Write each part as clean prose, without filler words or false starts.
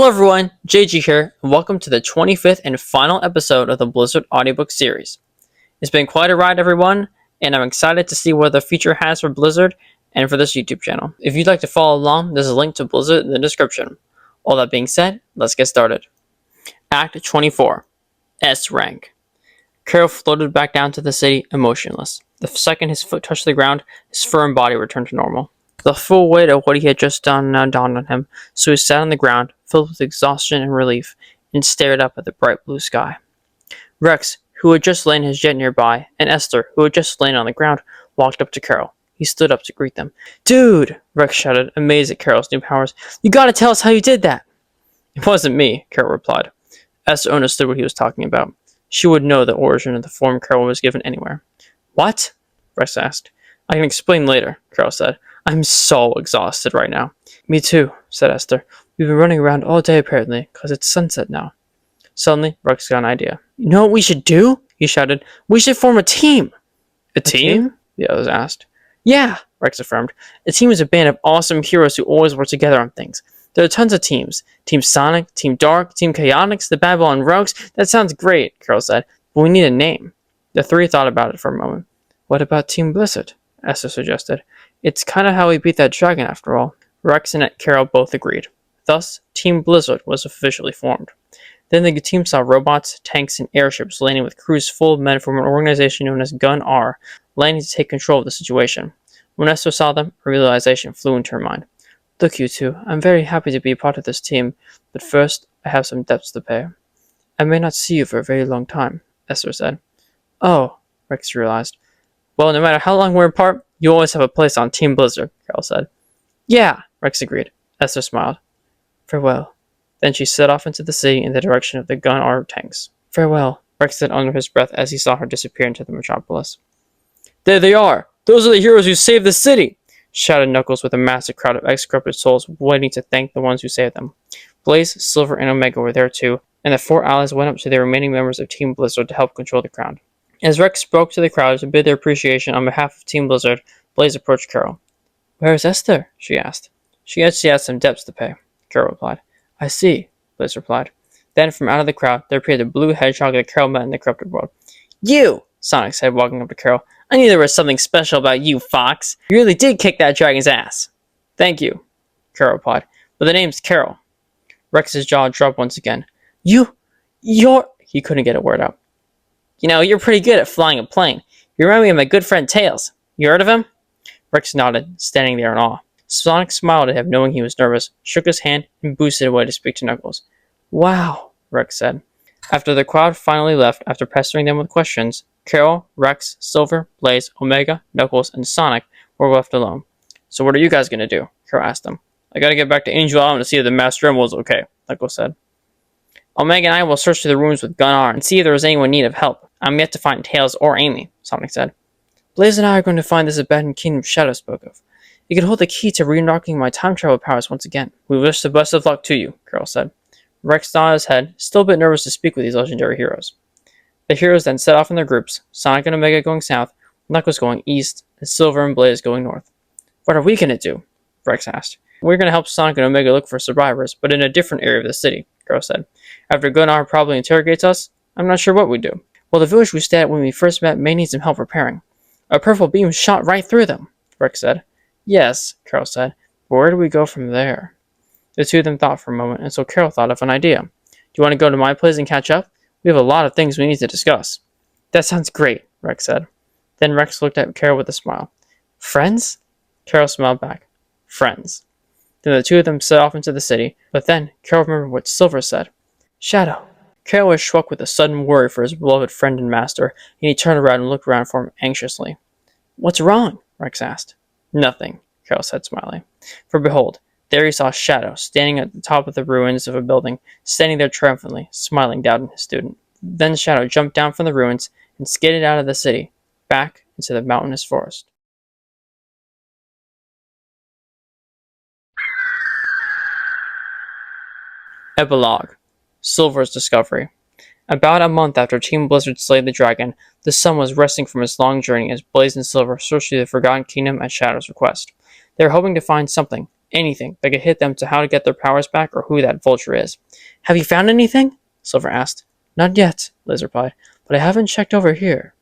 Hello everyone, JG here, and welcome to the 25th and final episode of the Blizzard Audiobook series. It's been quite a ride everyone, and I'm excited to see what the future has for Blizzard and for this YouTube channel. If you'd like to follow along, there's a link to Blizzard in the description. All that being said, let's get started. Act 24, S rank. Carol floated back down to the city, emotionless. The second his foot touched the ground, his firm body returned to normal. The full weight of what he had just done now dawned on him, so he sat on the ground, filled with exhaustion and relief, and stared up at the bright blue sky. Rex, who had just lain his jet nearby, and Esther, who had just lain on the ground, walked up to Carol. He stood up to greet them. "Dude!" Rex shouted, amazed at Carol's new powers. "You gotta tell us how you did that!" "It wasn't me," Carol replied. Esther understood what he was talking about. She would know the origin of the form Carol was given anywhere. "What?" Rex asked. "I can explain later," Carol said. "I'm so exhausted right now." "Me too," said Esther. "We've been running around all day apparently, because it's sunset now." Suddenly, Rex got an idea. "You know what we should do?" he shouted. "We should form a team!" "A team?" the others asked. "Yeah," Rex affirmed. "A team is a band of awesome heroes who always work together on things. There are tons of teams. Team Sonic, Team Dark, Team Chaotix, the Babylon Rogues. That sounds great," Carol said. "But we need a name." The three thought about it for a moment. "What about Team Blizzard?" Esther suggested. "It's kind of how we beat that dragon after all." Rex and Carol both agreed. Thus, Team Blizzard was officially formed. Then the team saw robots, tanks, and airships landing with crews full of men from an organization known as Gun R, landing to take control of the situation. When Esther saw them, a realization flew into her mind. "Look, you two, I'm very happy to be a part of this team, but first, I have some debts to pay." "I may not see you for a very long time," Esther said. "Oh," Rex realized. "Well, no matter how long we're apart, you always have a place on Team Blizzard," Carol said. "Yeah," Rex agreed. Esther smiled. "Farewell." Then she set off into the city in the direction of the Gun R tanks. "Farewell," Rex said under his breath as he saw her disappear into the metropolis. "There they are! Those are the heroes who saved the city!" shouted Knuckles with a massive crowd of ex-corrupted souls waiting to thank the ones who saved them. Blaze, Silver, and Omega were there too, and the four allies went up to the remaining members of Team Blizzard to help control the crowd. As Rex spoke to the crowd to bid their appreciation on behalf of Team Blizzard, Blaze approached Carol. "Where is Esther?" she asked. She had some debts to pay," Carol replied. "I see," Blaze replied. Then, from out of the crowd, there appeared the blue hedgehog that Carol met in the corrupted world. "You!" Sonic said, walking up to Carol. "I knew there was something special about you, Fox. You really did kick that dragon's ass." "Thank you," Carol replied. "But the name's Carol." Rex's jaw dropped once again. You're... He couldn't get a word out. "You know, you're pretty good at flying a plane. You remind me of my good friend Tails. You heard of him?" Rex nodded, standing there in awe. Sonic smiled at him, knowing he was nervous, shook his hand, and boosted away to speak to Knuckles. "Wow," Rex said. After the crowd finally left, after pestering them with questions, Carol, Rex, Silver, Blaze, Omega, Knuckles, and Sonic were left alone. "So what are you guys going to do?" Carol asked them. "I gotta get back to Angel Island to see if the Master Emerald is okay," Knuckles said. "Omega and I will search through the rooms with Gun R and see if there is anyone in need of help. I'm yet to find Tails or Amy," Sonic said. "Blaze and I are going to find this abandoned kingdom Shadow spoke of. It could hold the key to re-unlocking my time travel powers once again." "We wish the best of luck to you," Carol said. Rex nodded his head, still a bit nervous to speak with these legendary heroes. The heroes then set off in their groups, Sonic and Omega going south, Knuckles going east, and Silver and Blaze going north. "What are we going to do?" Rex asked. "We're going to help Sonic and Omega look for survivors, but in a different area of the city," Carol said. "After Gunnar probably interrogates us, I'm not sure what we do." "Well, the village we stayed at when we first met may need some help repairing. A purple beam shot right through them," Rex said. "Yes," Carol said, "but where do we go from there?" The two of them thought for a moment, and so Carol thought of an idea. "Do you want to go to my place and catch up? We have a lot of things we need to discuss." "That sounds great," Rex said. Then Rex looked at Carol with a smile. "Friends?" Carol smiled back. "Friends." Then the two of them set off into the city, but then Carol remembered what Silver said. "Shadow." Carol was struck with a sudden worry for his beloved friend and master, and he turned around and looked around for him anxiously. "What's wrong?" Rex asked. "Nothing," Carol said, smiling. For behold, there he saw Shadow, standing at the top of the ruins of a building, standing there triumphantly, smiling down at his student. Then Shadow jumped down from the ruins and skidded out of the city, back into the mountainous forest. Epilogue. Silver's discovery. About a month after Team Blizzard slayed the dragon, the sun was resting from its long journey as Blaze and Silver searched through the Forgotten Kingdom at Shadow's request. They were hoping to find something, anything that could hit them to how to get their powers back or who that vulture is. Have you found anything? Silver asked. Not yet, Liz replied, but I haven't checked over here.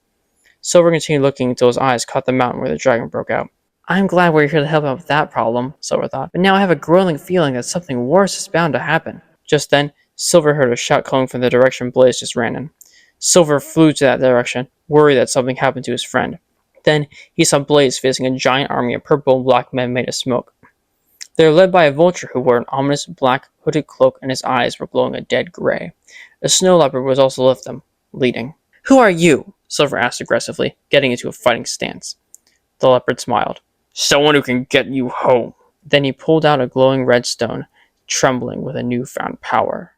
Silver continued looking until his eyes caught the mountain where the dragon broke out. I'm glad we're here to help out with that problem, Silver thought, but now I have a growing feeling that something worse is bound to happen. Just then, Silver heard a shout coming from the direction Blaze just ran in. Silver flew to that direction, worried that something happened to his friend. Then, he saw Blaze facing a giant army of purple and black men made of smoke. They were led by a vulture who wore an ominous black hooded cloak and his eyes were glowing a dead gray. A snow leopard was also with them, leading. Who are you? Silver asked aggressively, getting into a fighting stance. The leopard smiled. Someone who can get you home. Then he pulled out a glowing red stone, trembling with a newfound power.